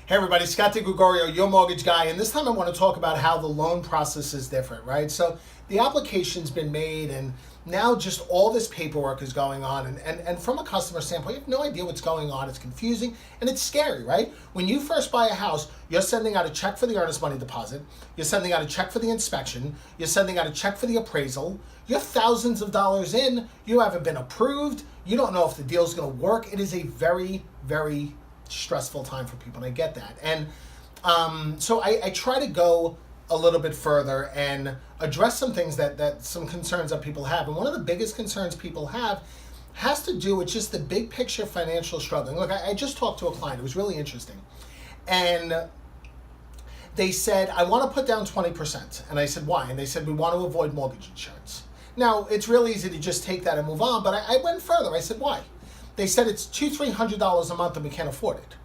Hey everybody, Scott DiGregorio, your mortgage guy, and this time I want to talk about how the loan process is different, right? So the application's been made and now just all this paperwork is going on, and from a customer standpoint, you have no idea what's going on. It's confusing and it's scary, right? When you first buy a house, you're sending out a check for the earnest money deposit, you're sending out a check for the inspection, you're sending out a check for the appraisal, you're thousands of dollars in, you haven't been approved, you don't know if the deal's gonna work. It is a very, very stressful time for people, and I get that. And so I try to go a little bit further and address some things that some concerns that people have. And one of the biggest concerns people have has to do with just the big picture financial struggling. Look, I just talked to a client. It was really interesting. And they said, I want to put down 20%. And I said, why? And they said, we want to avoid mortgage insurance. Now, it's real easy to just take that and move on, but I went further. I said, why? They said it's $200-300 a month and we can't afford it.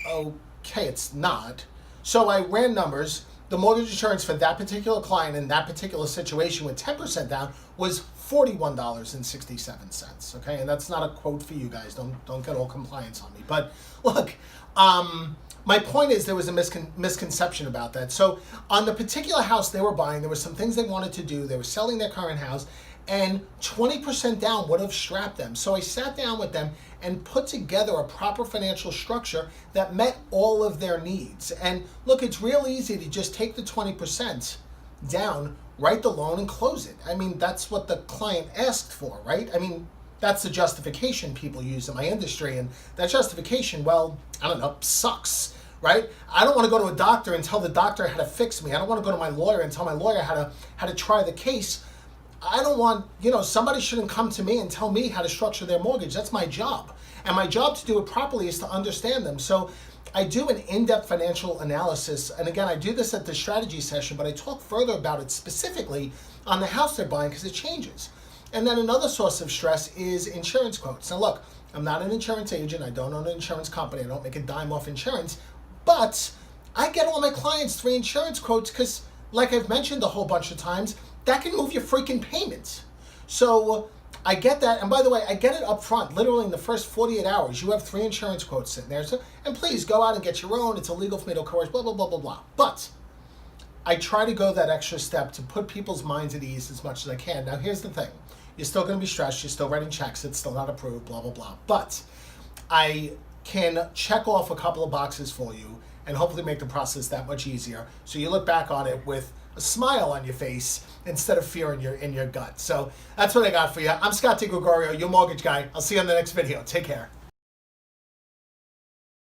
Okay, it's not. So I ran numbers. The mortgage insurance for that particular client in that particular situation with 10% down was $41.67. Okay, and that's not a quote for you guys. Don't get all compliance on me. But look, my point is there was a misconception about that. So on the particular house they were buying, there were some things they wanted to do. They were selling their current house, and 20% down would have strapped them. So I sat down with them and put together a proper financial structure that met all of their needs. And look, it's real easy to just take the 20% down, write the loan, and close it. I mean, that's what the client asked for, right? I mean, that's the justification people use in my industry. And that justification, well, I don't know, sucks, right? I don't want to go to a doctor and tell the doctor how to fix me. I don't want to go to my lawyer and tell my lawyer how to try the case. I don't want, somebody shouldn't come to me and tell me how to structure their mortgage. That's my job. And my job to do it properly is to understand them. So I do an in-depth financial analysis. And again, I do this at the strategy session, but I talk further about it specifically on the house they're buying because it changes. And then another source of stress is insurance quotes. Now look, I'm not an insurance agent. I don't own an insurance company. I don't make a dime off insurance. But I get all my clients 3 insurance quotes because, like I've mentioned a whole bunch of times, that can move your freaking payments. So I get that. And by the way, I get it up front. Literally in the first 48 hours, you have 3 insurance quotes sitting there. So, and please go out and get your own. It's illegal for me to coerce, blah, blah, blah, blah, blah. But I try to go that extra step to put people's minds at ease as much as I can. Now, here's the thing. You're still going to be stressed. You're still writing checks. It's still not approved, blah, blah, blah. But I can check off a couple of boxes for you and hopefully make the process that much easier. So you look back on it with a smile on your face instead of fear in your gut. So that's what I got for you. I'm Scott DiGregorio, your mortgage guy. I'll see you on the next video. Take care.